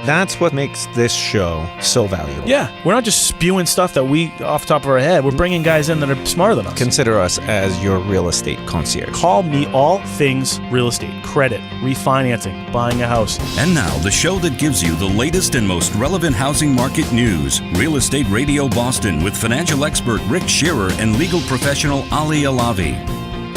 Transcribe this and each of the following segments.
That's what makes this show so valuable. Yeah, we're not just spewing stuff that we off the top of our head. We're bringing guys in that are smarter than us. Consider us as your real estate concierge. Call me all things real estate, credit, refinancing, buying a house. And now, the show that gives you the latest and most relevant housing market news. Real Estate Radio Boston with financial expert Rick Shearer and legal professional Ali Alavi.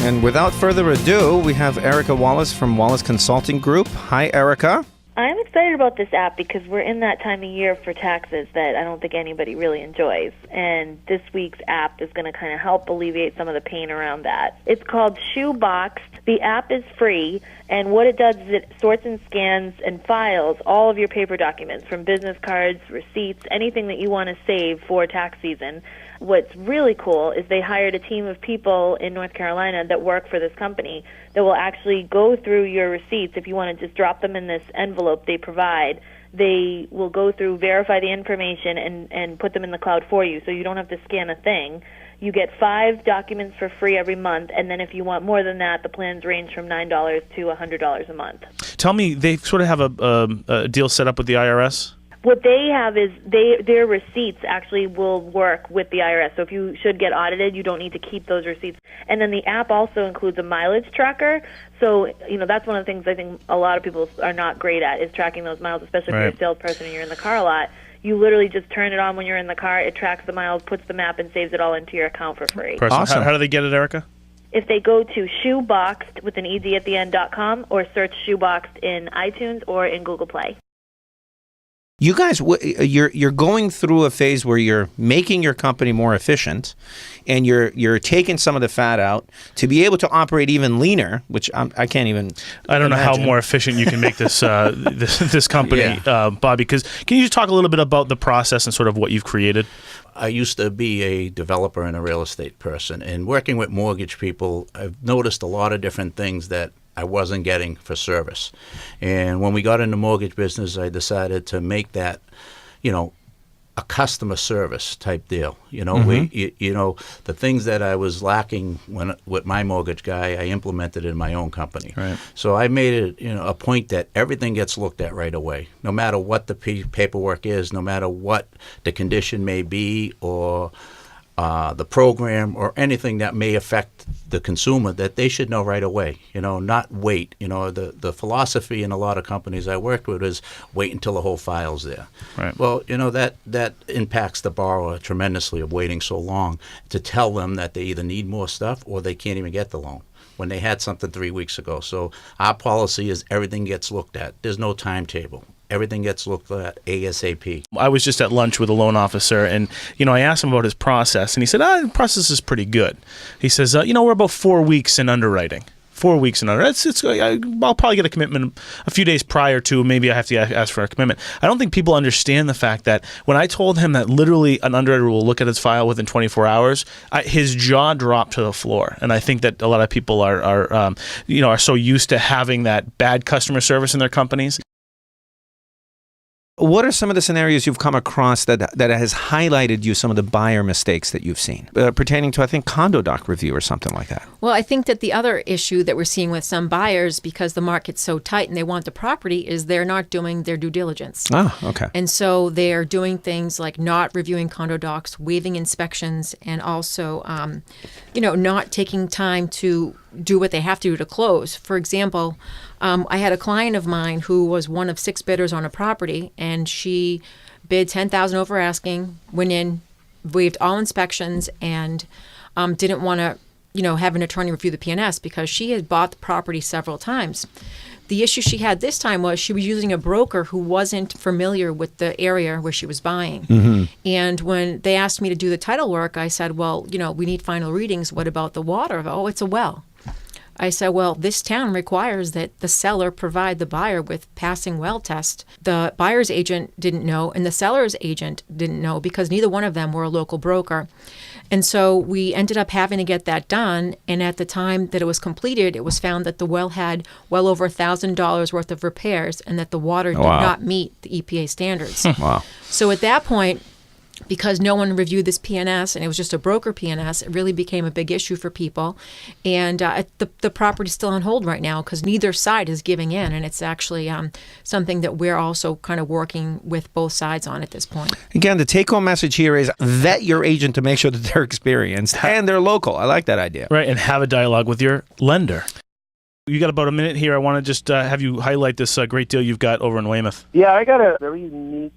And without further ado, we have Erica Wallace from Wallace Consulting Group. Hi, Erica. I'm excited about this app because we're in that time of year for taxes that I don't think anybody really enjoys. And this week's app is going to kind of help alleviate some of the pain around that. It's called Shoeboxed. The app is free, and what it does is it sorts and scans and files all of your paper documents, from business cards, receipts, anything that you want to save for tax season. What's really cool is they hired a team of people in North Carolina that work for this company that will actually go through your receipts. If you want to just drop them in this envelope they provide, they will go through, verify the information, and put them in the cloud for you, so you don't have to scan a thing. You get 5 documents for free every month, and then if you want more than that, the plans range from $9 to $100 a month. Tell me, they sort of have a deal set up with the IRS? What they have is their receipts actually will work with the IRS. So if you should get audited, you don't need to keep those receipts. And then the app also includes a mileage tracker. So, that's one of the things I think a lot of people are not great at, is tracking those miles, especially if you're a salesperson and you're in the car a lot. You literally just turn it on when you're in the car. It tracks the miles, puts the map, and saves it all into your account for free. Awesome. How do they get it, Erica? If they go to shoeboxed with an ED at the end.com or search Shoeboxed in iTunes or in Google Play. You guys, you're going through a phase where you're making your company more efficient, and you're taking some of the fat out to be able to operate even leaner, which I can't even. I don't know how more efficient you can make this this company, Bobby. Because can you just talk a little bit about the process and sort of what you've created? I used to be a developer and a real estate person, and working with mortgage people, I've noticed a lot of different things that I wasn't getting for service. And when we got in the mortgage business, I decided to make that, a customer service type deal. The things that I was lacking with my mortgage guy, I implemented in my own company. Right. So I made it, a point that everything gets looked at right away, no matter what the paperwork is, no matter what the condition may be, or the program, or anything that may affect the consumer, that they should know right away, not wait. The philosophy in a lot of companies I worked with is wait until the whole file's there. Right. Well, that impacts the borrower tremendously of waiting so long to tell them that they either need more stuff or they can't even get the loan when they had something 3 weeks ago. So our policy is everything gets looked at. There's no timetable. Everything gets looked at ASAP. I was just at lunch with a loan officer, and I asked him about his process, and he said, the process is pretty good. He says, we're about 4 weeks in underwriting. 4 weeks in underwriting. I'll probably get a commitment a few days prior to, maybe I have to ask for a commitment. I don't think people understand the fact that when I told him that literally an underwriter will look at his file within 24 hours, his jaw dropped to the floor. And I think that a lot of people are so used to having that bad customer service in their companies. What are some of the scenarios you've come across that has highlighted you some of the buyer mistakes that you've seen pertaining to, I think, condo doc review or something like that? Well, I think that the other issue that we're seeing with some buyers, because the market's so tight and they want the property, is they're not doing their due diligence. Oh, okay. And so they're doing things like not reviewing condo docs, waiving inspections, and also, not taking time to do what they have to do to close. For example, I had a client of mine who was one of 6 bidders on a property, and she bid $10,000 over asking, went in, waived all inspections, and didn't want to, have an attorney review the P&S because she had bought the property several times. The issue she had this time was she was using a broker who wasn't familiar with the area where she was buying. Mm-hmm. And when they asked me to do the title work, I said, well, we need final readings. What about the water? Oh, it's a well. I said, well, this town requires that the seller provide the buyer with passing well test. The buyer's agent didn't know, and the seller's agent didn't know, because neither one of them were a local broker. And so we ended up having to get that done, and at the time that it was completed, it was found that the well had well over $1,000 worth of repairs, and that the water did not meet the EPA standards. Wow. So at that point, because no one reviewed this PNS and it was just a broker PNS, it really became a big issue for people. And the property's still on hold right now because neither side is giving in. And it's actually something that we're also kind of working with both sides on at this point. Again, the take-home message here is vet your agent to make sure that they're experienced and they're local. I like that idea. Right, and have a dialogue with your lender. You got about a minute here. I want to just have you highlight this great deal you've got over in Weymouth. Yeah, I got a very unique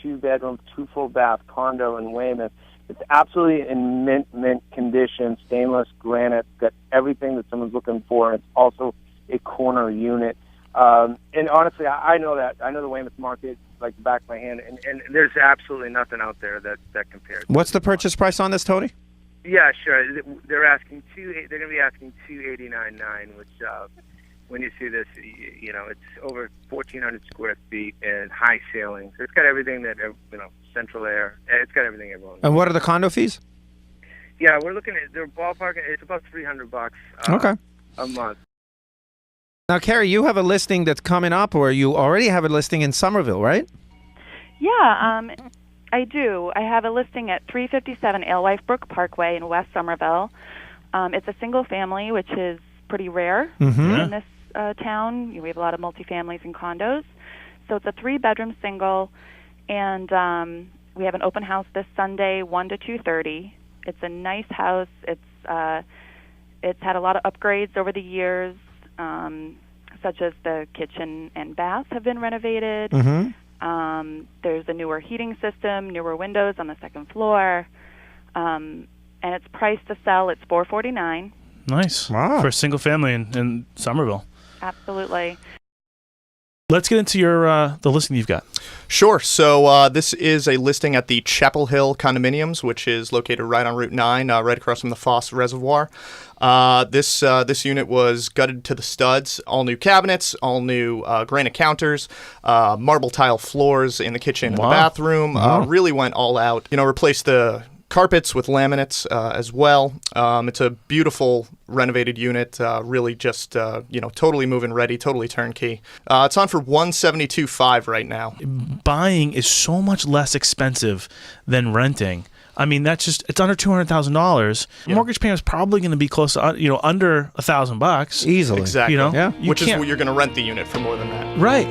2-bedroom, 2-full-bath condo in Weymouth. It's absolutely in mint condition, stainless granite, got everything that someone's looking for, and it's also a corner unit. And honestly, I know that. I know the Weymouth market like the back of my hand, and there's absolutely nothing out there that compares. What's the purchase price on this, Tony? Yeah, sure. They're asking they're going to be asking $289,900, which when you see this, you know, it's over 1,400 square feet and high ceilings. It's got everything that, you know, central air. It's got everything everyone wants. And what are the condo fees? Yeah, we're looking at their ballpark. It's about $300 okay. a month. Now, Carey, you have a listing that's coming up, or you already have a listing in Somerville, right? Yeah, I do. I have a listing at 357 Alewife Brook Parkway in West Somerville. It's a single family, which is pretty rare in this town. We have a lot of multifamilies and condos. So it's a 3-bedroom single, and we have an open house this Sunday, 1 to 2:30. It's a nice house. It's had a lot of upgrades over the years, such as the kitchen and bath have been renovated. There's a newer heating system, newer windows on the second floor, and it's priced to sell. It's $449. Nice. Wow. For a single family in Somerville. Absolutely. Let's get into your the listing you've got. Sure. So this is a listing at the Chapel Hill Condominiums, which is located right on Route 9, right across from the Foss Reservoir. This unit was gutted to the studs, all new cabinets, all new granite counters, marble tile floors in the kitchen and the bathroom. Really went all out. You know, replaced the carpets with laminates as well. It's a beautiful renovated unit, really just, totally move-in ready, totally turnkey. It's on for $172,500 right now. Buying is so much less expensive than renting. I mean, it's under $200,000. Yeah. Mortgage payment is probably going to be close to, under $1,000 easily. Exactly. You know, Which is what you're going to rent the unit for more than that. Right.